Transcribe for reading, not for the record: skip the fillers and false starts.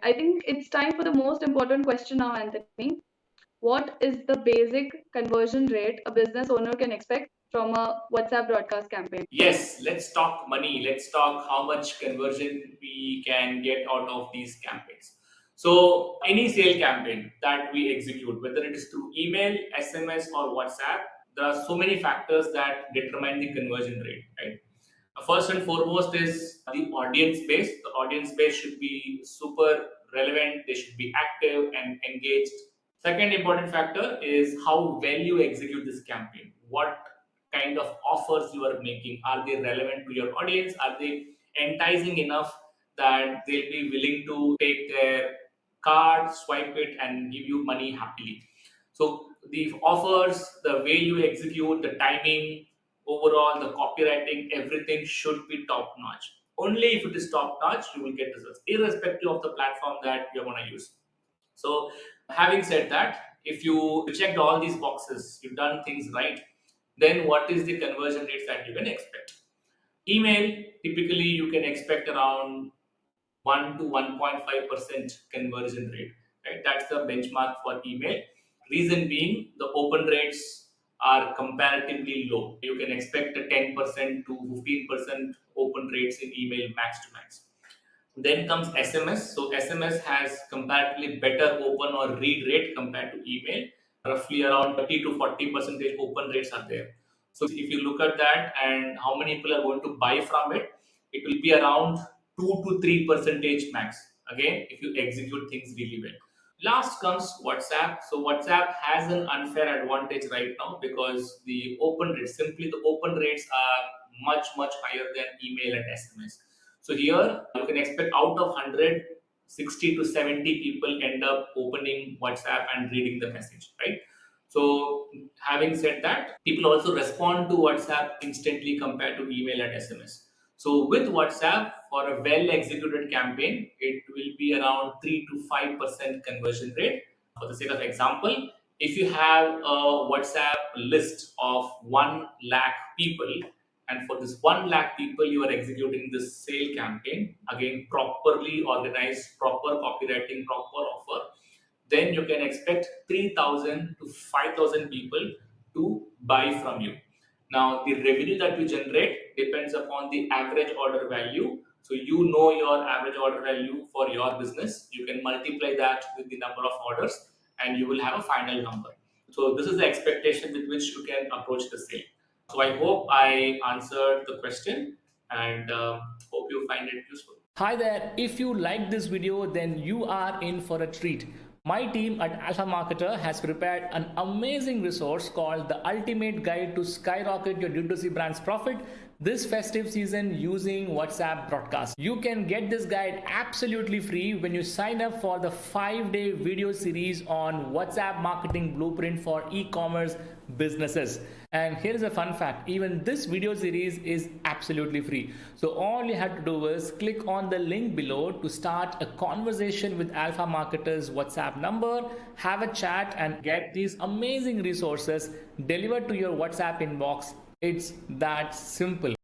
I think it's time for the most important question now, Anthony. What is the basic conversion rate a business owner can expect from a WhatsApp broadcast campaign? Yes, let's talk money. Let's talk how much conversion we can get out of these campaigns. So, any sale campaign that we execute, whether it is through email, SMS, or WhatsApp, there are so many factors that determine the conversion rate, right? First and foremost is the audience base. The audience base should be super relevant, they should be active and engaged. Second important factor is how well you execute this campaign. What kind of offers you are making? Are they relevant to your audience? Are they enticing enough that they'll be willing to take their card, swipe it, and give you money happily? So the offers, the way you execute, the timing, overall, the copywriting, everything should be top notch. Only if it is top notch, you will get results, irrespective of the platform that you're going to use. So, having said that, if you checked all these boxes, you've done things right, then what is the conversion rates that you can expect? Email, typically you can expect around 1 to 1.5% conversion rate. Right? That's the benchmark for email. Reason being, the open rates are comparatively low. You can expect a 10% to 15% open rates in email max to max. Then comes SMS. So SMS has comparatively better open or read rate compared to email. Roughly around 30 to 40 percentage open rates are there. So if you look at that and how many people are going to buy from it, it will be around 2 to 3 percentage max. Again, if you execute things really well. Last comes WhatsApp. So WhatsApp has an unfair advantage right now because the open rates, simply the open rates are much higher than email and SMS. So here you can expect out of 100, 60 to 70 people end up opening WhatsApp and reading the message, right? So having said that, people also respond to WhatsApp instantly compared to email and SMS. So with WhatsApp, for a well executed campaign, it will be around 3 to 5% conversion rate. For the sake of example, if you have a WhatsApp list of 1 lakh people, and for this 1 lakh people, you are executing this sale campaign, again, properly organized, proper copywriting, proper offer, then you can expect 3,000 to 5,000 people to buy from you. Now, the revenue that you generate depends upon the average order value. So, you know your average order value for your business. You can multiply that with the number of orders and you will have a final number. So, this is the expectation with which you can approach the sale. So, I hope I answered the question and hope you find it useful. Hi there, if you like this video, then you are in for a treat. My team at Alpha Marketer has prepared an amazing resource called the Ultimate Guide to Skyrocket Your D2C Brand's Profit this festive season using WhatsApp broadcast. You can get this guide absolutely free when you sign up for the 5-day video series on WhatsApp marketing blueprint for e-commerce businesses. And here is a fun fact, even this video series is absolutely free. So all you have to do is click on the link below to start a conversation with Alpha Marketer's WhatsApp number, have a chat and get these amazing resources delivered to your WhatsApp inbox. It's that simple.